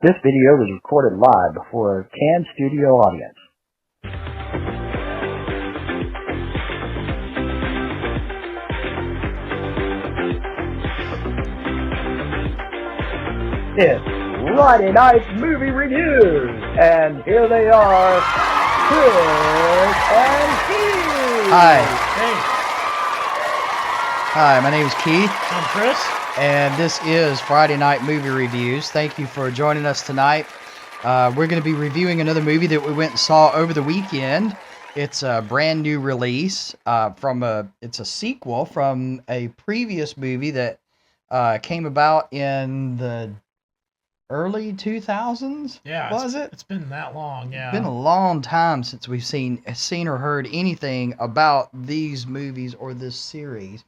This video was recorded live before a canned studio audience. It's Friday Night Movie Reviews, and here they are, Chris and Keith. Hi. Hey, Hi, my name is Keith, I'm Chris. and this is Friday Night Movie Reviews. Thank you for joining us tonight. We're going to be reviewing another movie that we went and saw over the weekend. It's a brand new release it's a sequel from a previous movie that came about in the early 2000s. Yeah, Was it? It's been that long. Yeah, Been a long time since we've seen or heard anything about these movies or this series.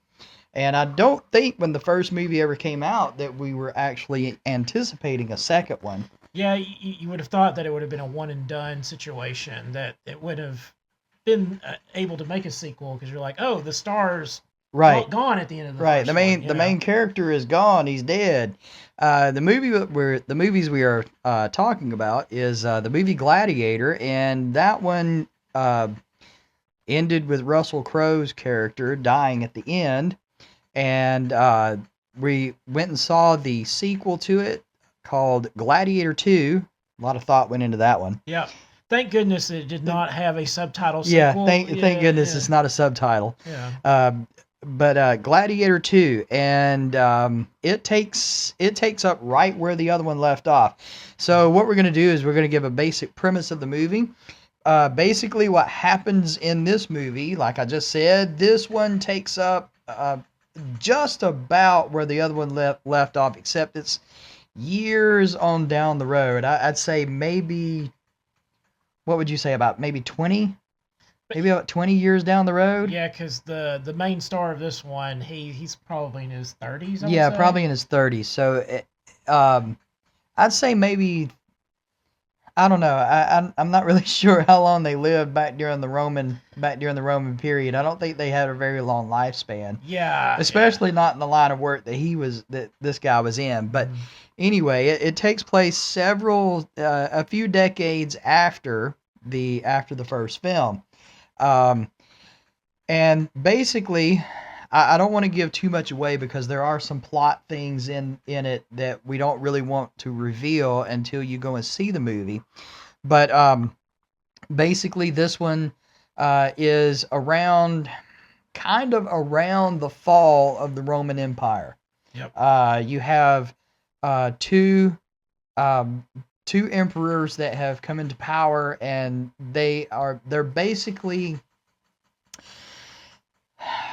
And I don't think when the first movie ever came out that we were actually anticipating a second one. yeah. You would have thought that it would have been a one and done situation. That it would have been able to make a sequel because you're like, oh, the star's Right. gone at the end of the Right. first The main one, the main character is gone. He's dead. The movies we are talking about is the movie Gladiator, and that one ended with Russell Crowe's character dying at the end. And we went and saw the sequel to it called Gladiator II. A lot of thought went into that one. Yeah. Thank goodness it did not have a subtitle Yeah, sequel. thank goodness it's not a subtitle. Yeah. But Gladiator II, and it takes up right where the other one left off. So what we're going to do is we're going to give a basic premise of the movie. Basically, what happens in this movie, like I just said, this one takes up just about where the other one left off, except it's years on down the road. I'd say maybe, what would you say, about maybe 20? Maybe about 20 years down the road? Yeah, because the main star of this one, he's probably in his 30s. I would Yeah, say. probably in his 30s. So I'd say maybe, I don't know. I'm not really sure how long they lived back during the Roman period. I don't think they had a very long lifespan. Yeah. Especially not in the line of work that this guy was in. But anyway, it takes place a few decades after the first film. And basically, I don't want to give too much away because there are some plot things in it that we don't really want to reveal until you go and see the movie. But basically, this one is kind of around the fall of the Roman Empire. Yep. You have two emperors that have come into power, and they're basically,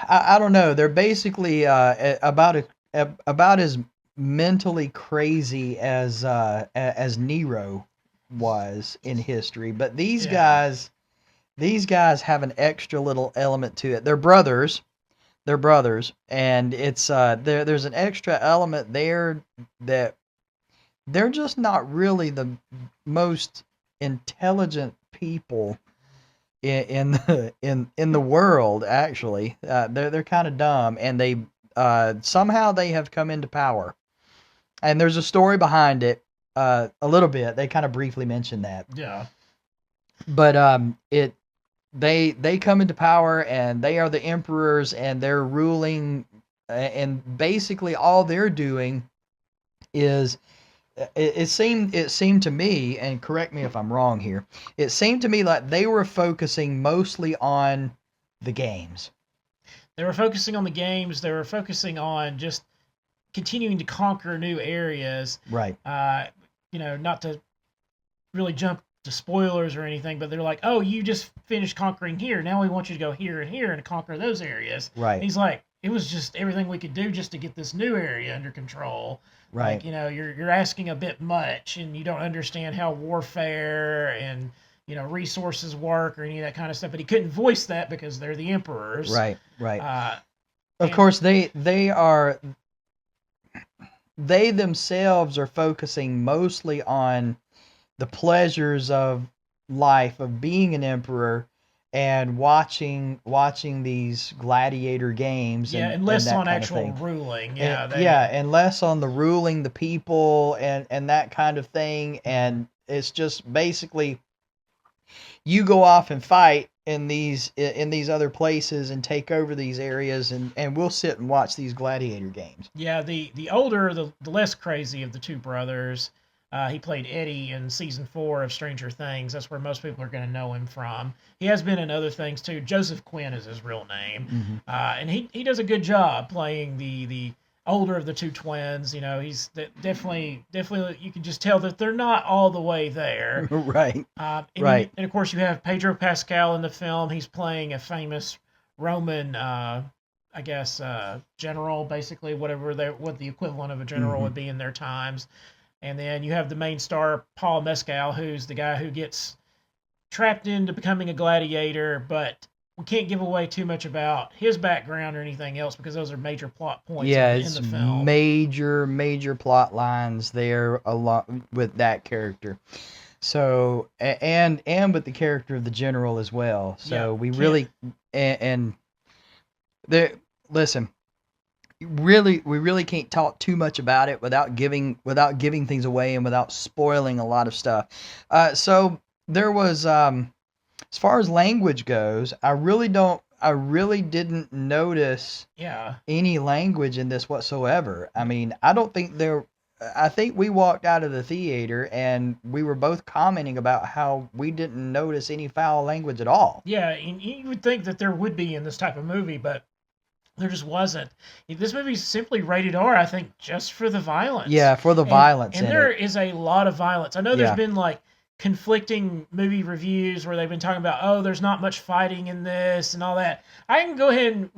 I don't know, they're basically about as mentally crazy as Nero was in history. But these guys have an extra little element to it. They're brothers, and it's there's an extra element there that they're just not really the most intelligent people in the world. Actually, they're kind of dumb, and they somehow they have come into power. And there's a story behind it, a little bit. They kind of briefly mentioned that. Yeah. But they come into power, and they are the emperors, and they're ruling, and basically all they're doing is. It seemed to me, and correct me if I'm wrong here, it seemed to me like they were focusing mostly on the games. They were focusing on the games. They were focusing on just continuing to conquer new areas. Right. Not to really jump to spoilers or anything, but they're like, oh, you just finished conquering here. Now we want you to go here and here and conquer those areas. Right. And he's like, it was just everything we could do just to get this new area under control. Right. Like, you're asking a bit much, and you don't understand how warfare and resources work or any of that kind of stuff. But he couldn't voice that because they're the emperors. Right. Right. Of and- course, they themselves are focusing mostly on the pleasures of life, of being an emperor, and watching these gladiator games and less that on kind of actual thing. ruling. And less on the ruling the people and that kind of thing. And it's just basically you go off and fight in these other places and take over these areas, and we'll sit and watch these gladiator games. Yeah, the older, the less crazy of the two brothers. He played Eddie in season 4 of Stranger Things. That's where most people are going to know him from. He has been in other things too. Joseph Quinn is his real name, and he does a good job playing the older of the two twins. You know, he's definitely you can just tell that they're not all the way there. Right. And of course you have Pedro Pascal in the film. He's playing a famous Roman. I guess general, basically what the equivalent of a general would be in their times. And then you have the main star, Paul Mescal, who's the guy who gets trapped into becoming a gladiator, but we can't give away too much about his background or anything else because those are major plot points in the film. Major plot lines there along with that character. So and with the character of the general as well. So we really listen. We really can't talk too much about it without giving things away and without spoiling a lot of stuff. So there was as far as language goes, I really didn't notice any language in this whatsoever. I mean, I think we walked out of the theater and we were both commenting about how we didn't notice any foul language at all. Yeah, and you would think that there would be in this type of movie, but there just wasn't. This movie's simply rated R, I think, just for the violence. Yeah, for the violence. And there is a lot of violence. I know there's been like conflicting movie reviews where they've been talking about, oh, there's not much fighting in this and all that. I can go ahead and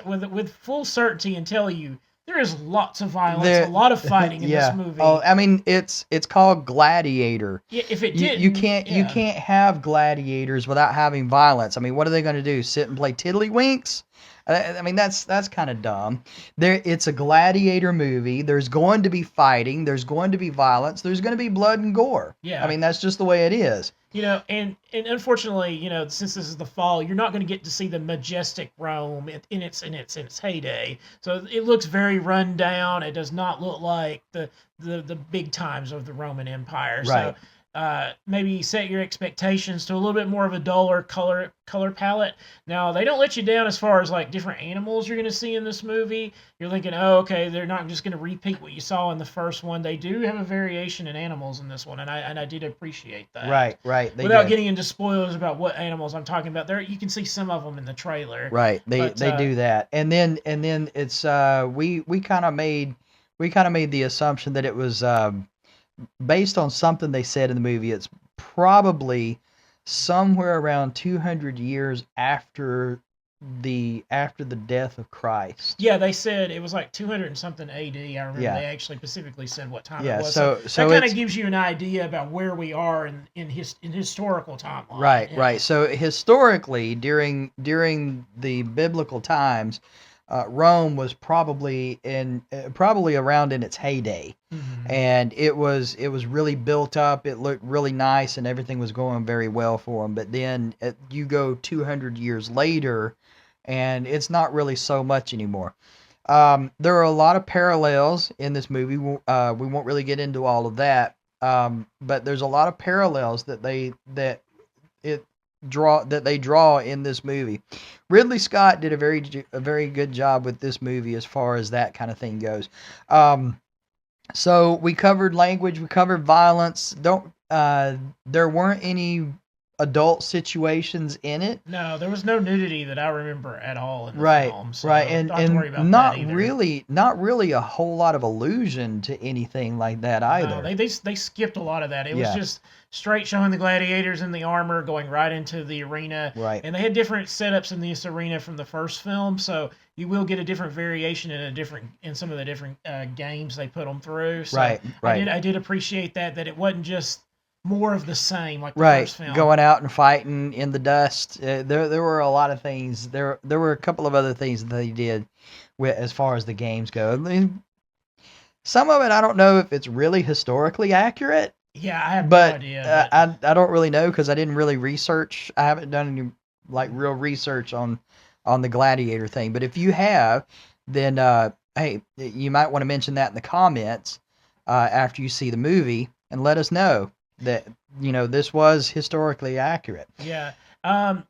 with full certainty and tell you there is lots of violence, a lot of fighting in this movie. Oh, I mean, it's called Gladiator. Yeah, if it did, you can't have gladiators without having violence. I mean, what are they going to do? Sit and play tiddlywinks? I mean, that's kind of dumb. It's a gladiator movie. There's going to be fighting. There's going to be violence. There's going to be blood and gore. Yeah. I mean, that's just the way it is. You know, and unfortunately, you know, since this is the fall, you're not going to get to see the majestic Rome in its heyday. So it looks very run down. It does not look like the big times of the Roman Empire. Right. So maybe set your expectations to a little bit more of a duller color palette. Now, they don't let you down as far as like different animals you're going to see in this movie. You're thinking, oh, okay, they're not just going to repeat what you saw in the first one. They do have a variation in animals in this one, and I did appreciate that. Right. Without getting into spoilers about what animals I'm talking about, there you can see some of them in the trailer. Right. They do that, and then it's we kind of made the assumption that it was based on something they said in the movie. It's probably somewhere around 200 years after the death of Christ. Yeah, they said it was like 200 and something AD. I remember they actually specifically said what time it was. So that kind of gives you an idea about where we are in historical timeline. Right. So historically, during the biblical times, Rome was probably around in its heyday, and it was really built up. It looked really nice, and everything was going very well for them. But then you go 200 years later, and it's not really so much anymore. There are a lot of parallels in this movie. We won't really get into all of that, but there's a lot of parallels that they draw in this movie. Ridley Scott did a very good job with this movie as far as that kind of thing goes. So we covered language, we covered violence. There weren't any adult situations in it. No, there was no nudity that I remember at all in the film. So and not really a whole lot of allusion to anything like that either. No, they skipped a lot of that. It was just straight showing the gladiators in the armor going right into the arena. Right. And they had different setups in this arena from the first film, so you will get a different variation in some of the different games they put them through. So right. I did appreciate that it wasn't just more of the same like the first film. Going out and fighting in the dust. There were a lot of things. There were a couple of other things that they did as far as the games go. I mean, some of it I don't know if it's really historically accurate. Yeah, I have no idea. I don't really know because I didn't really research. I haven't done any like real research on the Gladiator thing. But if you have, then hey, you might want to mention that in the comments after you see the movie, and let us know that this was historically accurate. Yeah.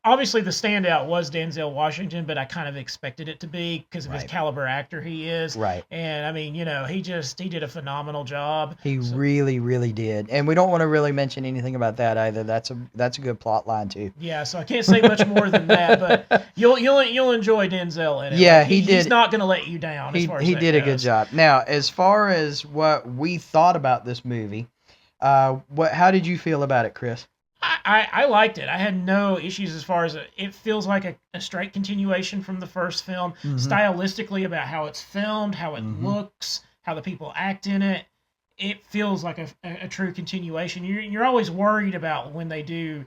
Obviously, the standout was Denzel Washington, but I kind of expected it to be because of his caliber actor he is. Right. And I mean, he did a phenomenal job. He really, really did. And we don't want to really mention anything about that either. That's a good plot line too. Yeah. So I can't say much more than that, but you'll enjoy Denzel in it. Yeah, like, he did. He's not going to let you down. He that did a goes. good job. Now, as far as what we thought about this movie, how did you feel about it, Chris? I liked it. I had no issues as far as it feels like a straight continuation from the first film, stylistically about how it's filmed, how it looks, how the people act in it. It feels like a true continuation. You're always worried about when they do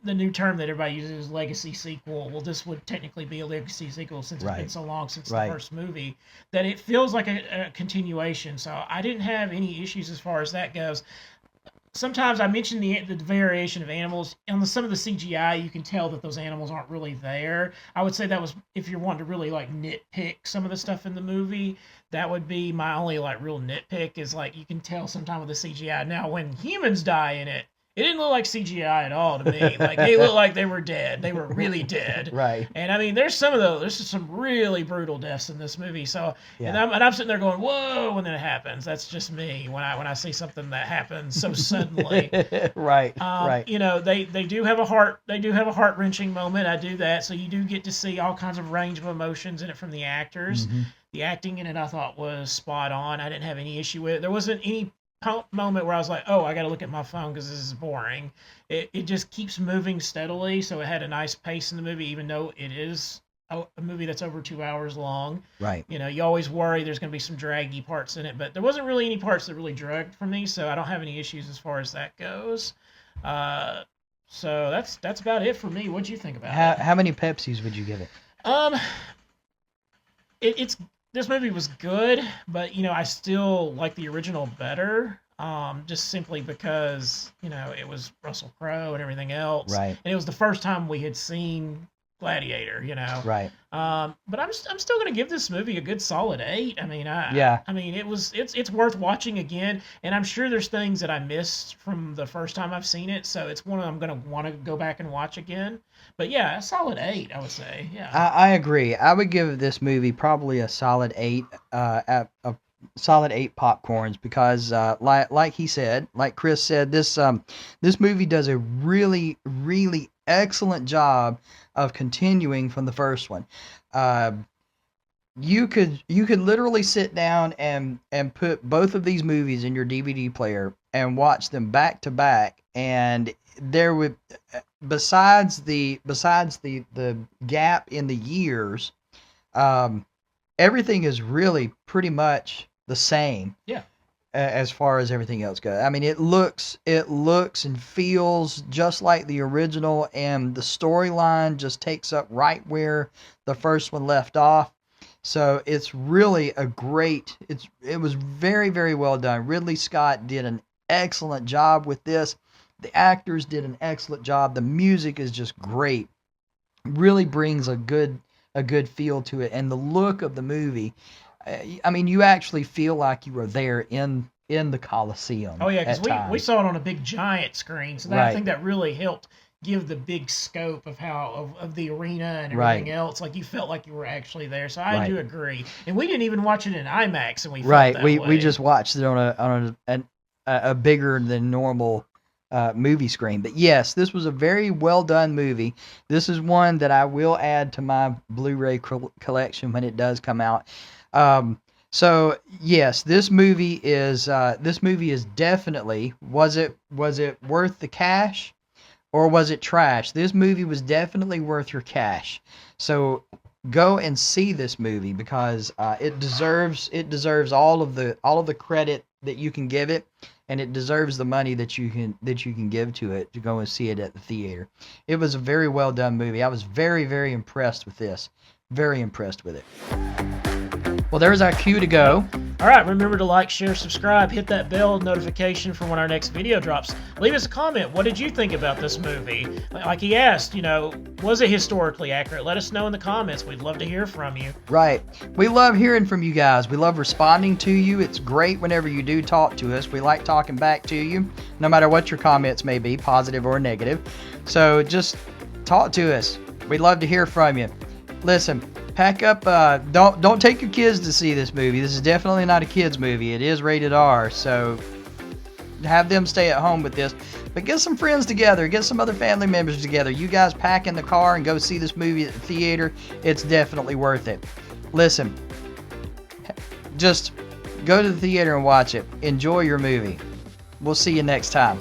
the new term that everybody uses, legacy sequel. Well, this would technically be a legacy sequel since it's been so long since the first movie, that it feels like a continuation. So I didn't have any issues as far as that goes. Sometimes I mentioned the variation of animals. On some of the CGI, you can tell that those animals aren't really there. I would say that was, if you're wanting to really like nitpick some of the stuff in the movie, that would be my only like real nitpick, is like you can tell sometime with the CGI. Now, when humans die in it, it didn't look like CGI at all to me. Like, they looked like they were dead. They were really dead. Right. And I mean, there's some really brutal deaths in this movie. So, and I'm sitting there going, whoa, when that happens. That's just me when I see something that happens so suddenly. Right. They do have a heart-wrenching moment. I do that. So you do get to see all kinds of range of emotions in it from the actors. The acting in it I thought was spot on. I didn't have any issue with it. There wasn't any moment where I was like, oh, I got to look at my phone because this is boring. It just keeps moving steadily, so it had a nice pace in the movie, even though it is a movie that's over 2 hours long. Right. You always worry there's going to be some draggy parts in it, but there wasn't really any parts that really dragged for me, so I don't have any issues as far as that goes. So that's about it for me. What'd you think about it? How many Pepsis would you give it? This movie was good, but I still like the original better. Just simply because it was Russell Crowe and everything else, right? And it was the first time we had seen Gladiator, right? But I'm still gonna give this movie a good solid 8. I mean, it's worth watching again, and I'm sure there's things that I missed from the first time I've seen it, so it's one I'm gonna want to go back and watch again. But yeah, a solid 8, I would say. Yeah, I agree. I would give this movie probably a solid 8. A solid 8 popcorns, because like he said, like Chris said, this movie does a really, really excellent job of continuing from the first one. You could literally sit down and put both of these movies in your DVD player and watch them back to back, and there would, besides the gap in the years, everything is really pretty much the same. Yeah. As far as everything else goes. I mean, it looks and feels just like the original, and the storyline just takes up right where the first one left off. So it's really it was very, very well done. Ridley Scott did an excellent job with this. The actors did an excellent job. The music is just great. Really brings a good feel to it, and the look of the movie. I mean, you actually feel like you were there in the Coliseum. Oh yeah, because we saw it on a big giant screen, so I think that really helped give the big scope of the arena and everything else. Like, you felt like you were actually there. So I do agree. And we didn't even watch it in IMAX, and we felt that way. We just watched it on a bigger than normal movie screen. But yes, this was a very well done movie. This is one that I will add to my Blu-ray collection when it does come out. So yes, this movie is definitely, was it worth the cash, or was it trash? This movie was definitely worth your cash. So go and see this movie, because it deserves all of the credit that you can give it, and it deserves the money that you can give to it to go and see it at the theater. It was a very well done movie. I was very, very impressed with this. Very impressed with it. Well, there's our cue to go. All right, remember to like, share, subscribe, hit that bell notification for when our next video drops. Leave us a comment. What did you think about this movie? Like he asked, was it historically accurate? Let us know in the comments. We'd love to hear from you. Right. We love hearing from you guys. We love responding to you. It's great whenever you do talk to us. We like talking back to you, no matter what your comments may be, positive or negative. So just talk to us. We'd love to hear from you. Listen, pack up. Don't take your kids to see this movie. This is definitely not a kids movie. It is rated R, so have them stay at home with this. But get some friends together. Get some other family members together. You guys pack in the car and go see this movie at the theater. It's definitely worth it. Listen, just go to the theater and watch it. Enjoy your movie. We'll see you next time.